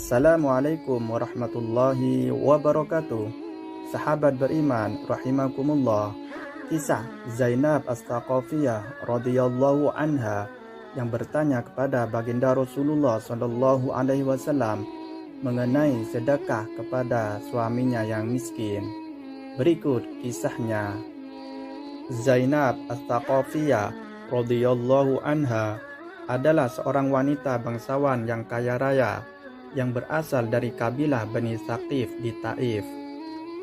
Assalamualaikum warahmatullahi wabarakatuh. Sahabat beriman rahimakumullah. Kisah Zainab As-Saqafiyah radhiyallahu anha yang bertanya kepada baginda Rasulullah sallallahu alaihi wasallam mengenai sedekah kepada suaminya yang miskin. Berikut kisahnya. Zainab As-Saqafiyah radhiyallahu anha adalah seorang wanita bangsawan yang kaya raya yang berasal dari kabilah Bani Saqif di Taif.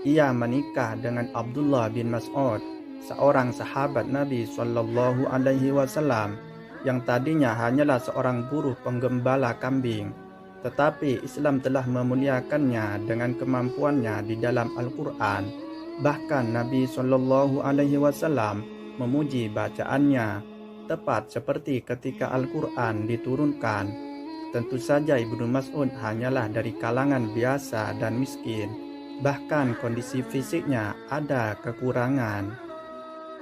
Ia menikah dengan Abdullah bin Mas'ud, seorang sahabat Nabi Shallallahu Alaihi Wasallam yang tadinya hanyalah seorang buruh penggembala kambing, tetapi Islam telah memuliakannya dengan kemampuannya di dalam Al-Quran. Bahkan Nabi Shallallahu Alaihi Wasallam memuji bacaannya, tepat seperti ketika Al-Quran diturunkan. Tentu saja Ibnu Mas'ud hanyalah dari kalangan biasa dan miskin, bahkan kondisi fisiknya ada kekurangan.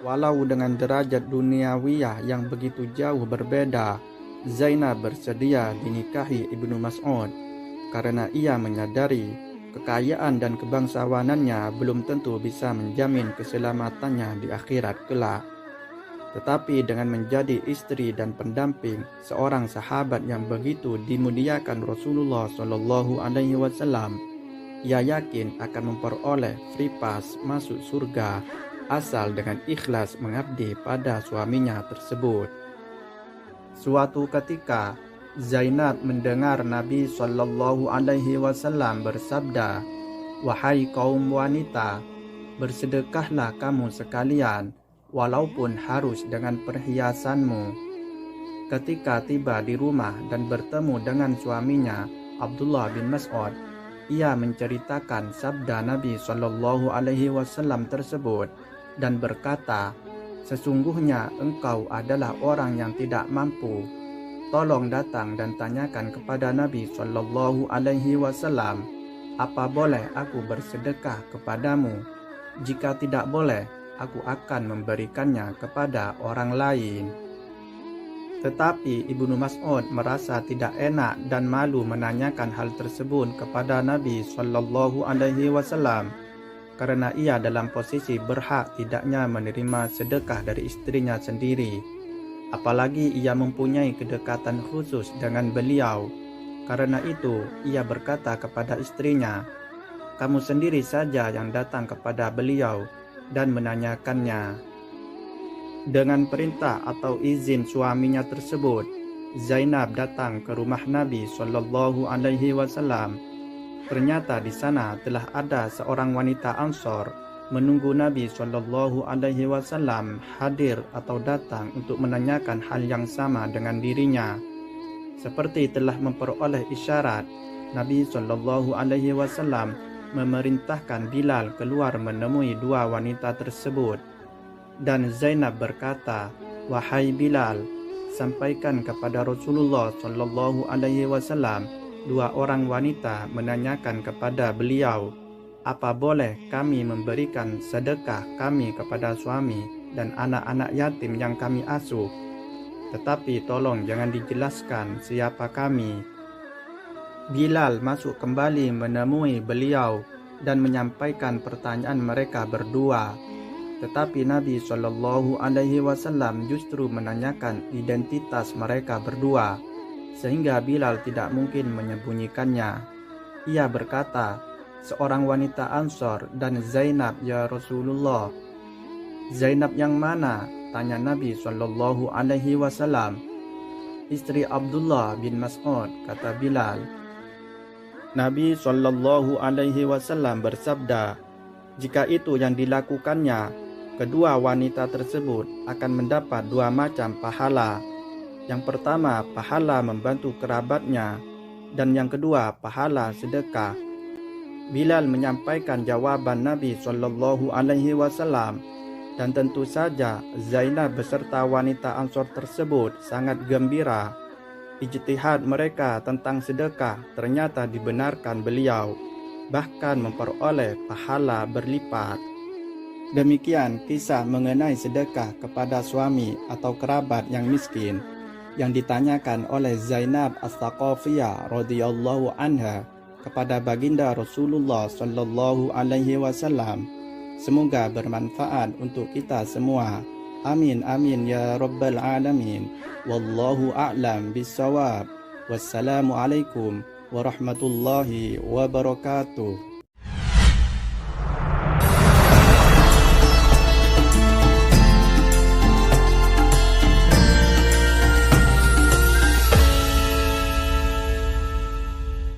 Walau dengan derajat duniawiyah yang begitu jauh berbeda, Zainab bersedia dinikahi Ibnu Mas'ud karena ia menyadari kekayaan dan kebangsawanannya belum tentu bisa menjamin keselamatannya di akhirat kelak. Tetapi dengan menjadi istri dan pendamping seorang sahabat yang begitu dimuliakan Rasulullah Shallallahu Alaihi Wasallam, ia yakin akan memperoleh free pass masuk surga asal dengan ikhlas mengabdi pada suaminya tersebut. Suatu ketika, Zainab mendengar Nabi Shallallahu Alaihi Wasallam bersabda, "Wahai kaum wanita, bersedekahlah kamu sekalian, walaupun harus dengan perhiasanmu." Ketika tiba di rumah dan bertemu dengan suaminya Abdullah bin Mas'ud, ia menceritakan sabda Nabi Shallallahu Alaihi Wasallam tersebut dan berkata, "Sesungguhnya engkau adalah orang yang tidak mampu. Tolong datang dan tanyakan kepada Nabi Shallallahu Alaihi Wasallam, apa boleh aku bersedekah kepadamu? Jika tidak boleh, aku akan memberikannya kepada orang lain." Tetapi Ibnu Mas'ud merasa tidak enak dan malu menanyakan hal tersebut kepada Nabi Shallallahu Alaihi Wasallam karena ia dalam posisi berhak tidaknya menerima sedekah dari istrinya sendiri. Apalagi ia mempunyai kedekatan khusus dengan beliau. Karena itu ia berkata kepada istrinya, "Kamu sendiri saja yang datang kepada beliau dan menanyakannya." Dengan perintah atau izin suaminya tersebut, Zainab datang ke rumah Nabi Shallallahu Alaihi Wasallam. Ternyata di sana telah ada seorang wanita Ansor menunggu Nabi Shallallahu Alaihi Wasallam hadir atau datang untuk menanyakan hal yang sama dengan dirinya. Seperti telah memperoleh isyarat, Nabi Shallallahu Alaihi Wasallam memerintahkan Bilal keluar menemui dua wanita tersebut. Dan Zainab berkata, "Wahai Bilal, sampaikan kepada Rasulullah Shallallahu Alaihi Wasallam, dua orang wanita menanyakan kepada beliau, apa boleh kami memberikan sedekah kami kepada suami dan anak-anak yatim yang kami asuh? Tetapi tolong jangan dijelaskan siapa kami." Bilal masuk kembali menemui beliau dan menyampaikan pertanyaan mereka berdua. Tetapi Nabi Shallallahu Alaihi Wasallam justru menanyakan identitas mereka berdua, sehingga Bilal tidak mungkin menyembunyikannya. Ia berkata, "Seorang wanita Ansor dan Zainab ya Rasulullah." "Zainab yang mana?" tanya Nabi Shallallahu Alaihi Wasallam. "Istri Abdullah bin Mas'ud," kata Bilal. Nabi Shallallahu Alaihi Wasallam bersabda, "Jika itu yang dilakukannya, kedua wanita tersebut akan mendapat dua macam pahala. Yang pertama, pahala membantu kerabatnya, dan yang kedua, pahala sedekah." Bilal menyampaikan jawaban Nabi Shallallahu Alaihi Wasallam, dan tentu saja Zainab beserta wanita Ansor tersebut sangat gembira. Ijtihad mereka tentang sedekah ternyata dibenarkan beliau, bahkan memperoleh pahala berlipat. Demikian kisah mengenai sedekah kepada suami atau kerabat yang miskin. yang ditanyakan oleh Zainab As-Saqafiyah radhiyallahu anha kepada baginda Rasulullah sallallahu alaihi wasallam. Semoga bermanfaat untuk kita semua. Amin amin ya rabbal alamin. Wallahu a'lam bissawab. Wassalamualaikum warahmatullahi wabarakatuh.